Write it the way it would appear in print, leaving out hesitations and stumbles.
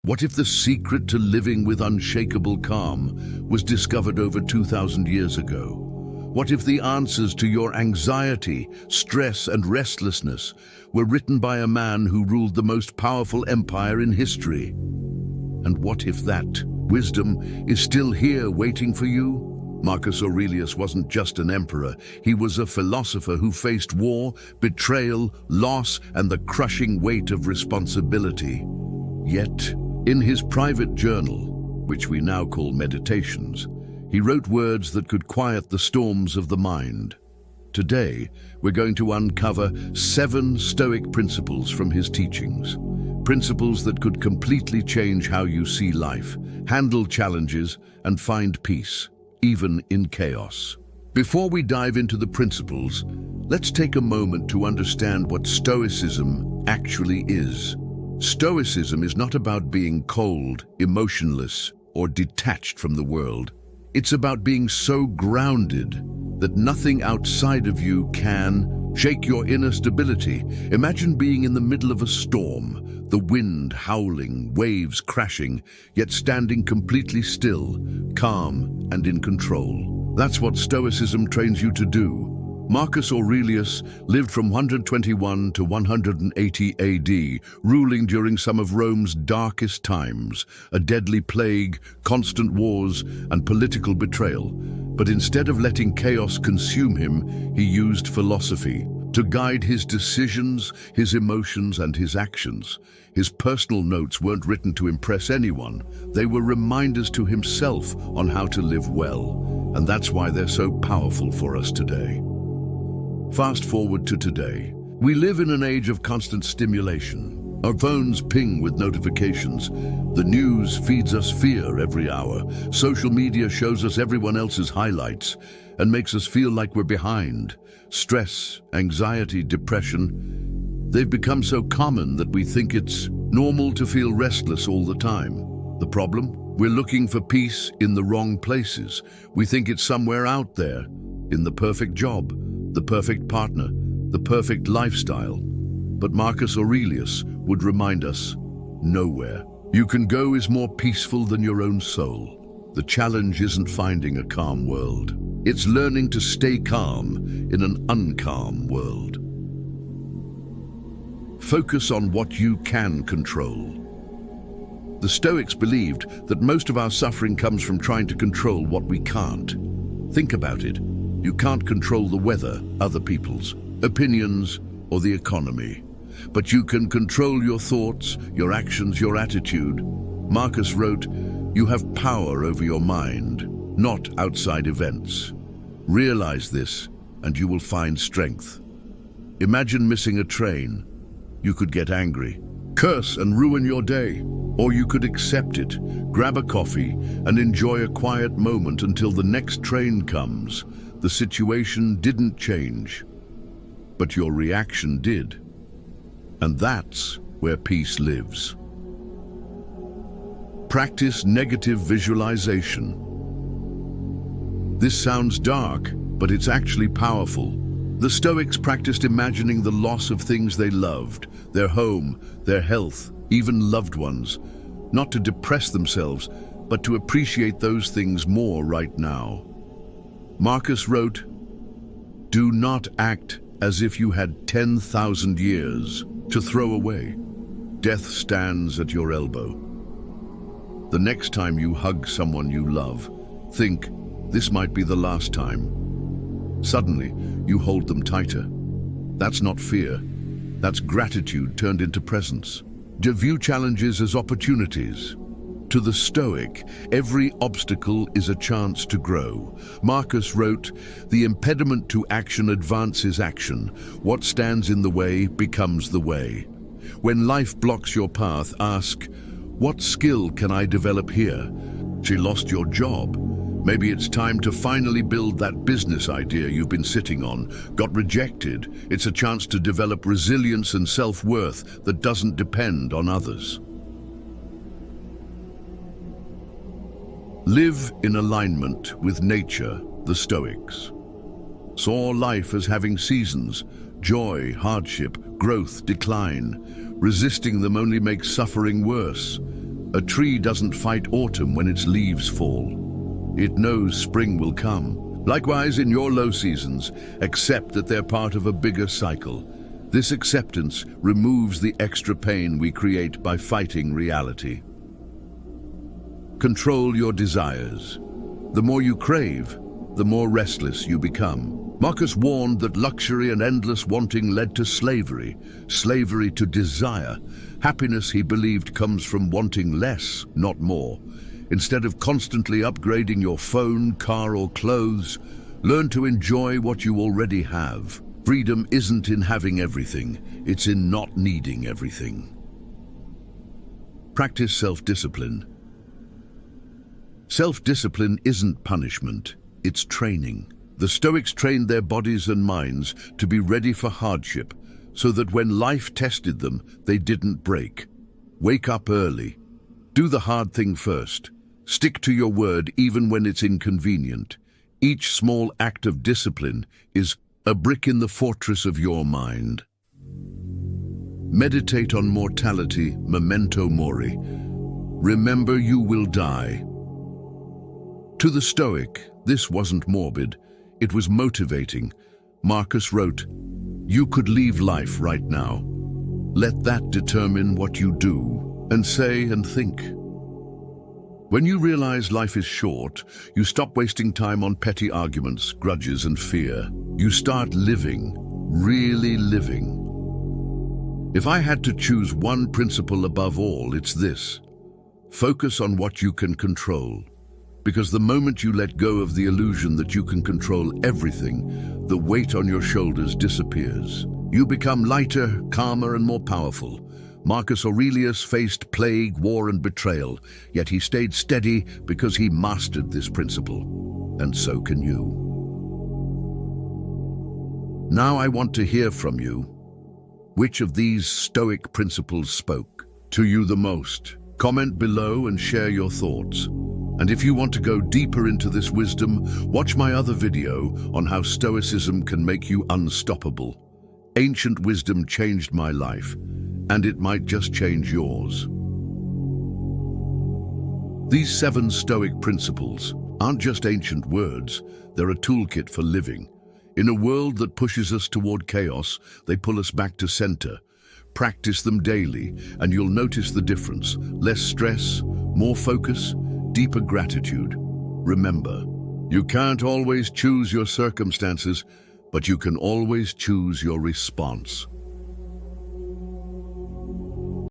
What if the secret to living with unshakable calm was discovered over 2,000 years ago? What if the answers to your anxiety, stress, and restlessness were written by a man who ruled the most powerful empire in history? And what if that wisdom is still here waiting for you? Marcus Aurelius wasn't just an emperor. He was a philosopher who faced war, betrayal, loss, and the crushing weight of responsibility. Yet, in his private journal, which we now call Meditations, he wrote words that could quiet the storms of the mind. Today, we're going to uncover 7 Stoic principles from his teachings. Principles that could completely change how you see life, handle challenges, and find peace, even in chaos. Before we dive into the principles, let's take a moment to understand what Stoicism actually is. Stoicism is not about being cold, emotionless, or detached from the world. It's about being so grounded that nothing outside of you can shake your inner stability. Imagine being in the middle of a storm, the wind howling, waves crashing, yet standing completely still, calm and in control. That's what Stoicism trains you to do. Marcus Aurelius lived from 121 to 180 AD, ruling during some of Rome's darkest times, a deadly plague, constant wars, and political betrayal. But instead of letting chaos consume him, he used philosophy to guide his decisions, his emotions, and his actions. His personal notes weren't written to impress anyone. They were reminders to himself on how to live well. And that's why they're so powerful for us today. Fast forward to today. We live in an age of constant stimulation. Our phones ping with notifications. The news feeds us fear every hour. Social media shows us everyone else's highlights and makes us feel like we're behind. Stress, anxiety, depression, they've become so common that we think it's normal to feel restless all the time. The problem? We're looking for peace in the wrong places. We think it's somewhere out there, in the perfect job, the perfect partner, the perfect lifestyle. But Marcus Aurelius would remind us, nowhere. You can go is more peaceful than your own soul. The challenge isn't finding a calm world. It's learning to stay calm in an uncalm world. Focus on what you can control. The Stoics believed that most of our suffering comes from trying to control what we can't. Think about it. You can't control the weather, other people's opinions, or the economy. But you can control your thoughts, your actions, your attitude. Marcus wrote, "You have power over your mind, not outside events. Realize this, and you will find strength." Imagine missing a train. You could get angry, curse and ruin your day. Or you could accept it, grab a coffee, and enjoy a quiet moment until the next train comes. The situation didn't change, but your reaction did. And that's where peace lives. Practice negative visualization. This sounds dark, but it's actually powerful. The Stoics practiced imagining the loss of things they loved, their home, their health, even loved ones, not to depress themselves, but to appreciate those things more right now. Marcus wrote, "Do not act as if you had 10,000 years to throw away. Death stands at your elbow." The next time you hug someone you love, think, "This might be the last time." Suddenly, you hold them tighter. That's not fear. That's gratitude turned into presence. View challenges as opportunities. To the Stoic, every obstacle is a chance to grow. Marcus wrote, "The impediment to action advances action. What stands in the way becomes the way." When life blocks your path, ask, "What skill can I develop here?" She lost your job. Maybe it's time to finally build that business idea you've been sitting on. Got rejected. It's a chance to develop resilience and self-worth that doesn't depend on others. Live in alignment with nature, the Stoics saw life as having seasons, joy, hardship, growth, decline. Resisting them only makes suffering worse. A tree doesn't fight autumn when its leaves fall. It knows spring will come. Likewise, in your low seasons, accept that they're part of a bigger cycle. This acceptance removes the extra pain we create by fighting reality. Control your desires. The more you crave, the more restless you become. Marcus warned that luxury and endless wanting led to slavery to desire. Happiness, he believed, comes from wanting less, not more. Instead of constantly upgrading your phone, car, or clothes, learn to enjoy what you already have. Freedom isn't in having everything, it's in not needing everything. Practice self-discipline. Self-discipline isn't punishment, it's training. The Stoics trained their bodies and minds to be ready for hardship, so that when life tested them, they didn't break. Wake up early. Do the hard thing first. Stick to your word even when it's inconvenient. Each small act of discipline is a brick in the fortress of your mind. Meditate on mortality, Memento Mori. Remember you will die. To the Stoic, this wasn't morbid, it was motivating. Marcus wrote, "You could leave life right now. Let that determine what you do and say and think." When you realize life is short, you stop wasting time on petty arguments, grudges, and fear. You start living, really living. If I had to choose one principle above all, it's this: focus on what you can control. Because the moment you let go of the illusion that you can control everything, the weight on your shoulders disappears. You become lighter, calmer, and more powerful. Marcus Aurelius faced plague, war, and betrayal, yet he stayed steady because he mastered this principle. And so can you. Now I want to hear from you. Which of these Stoic principles spoke to you the most? Comment below and share your thoughts. And if you want to go deeper into this wisdom, watch my other video on how Stoicism can make you unstoppable. Ancient wisdom changed my life, and it might just change yours. These 7 Stoic principles aren't just ancient words, they're a toolkit for living. In a world that pushes us toward chaos, they pull us back to center. Practice them daily, and you'll notice the difference. Less stress, more focus, deeper gratitude. Remember, you can't always choose your circumstances, but you can always choose your response.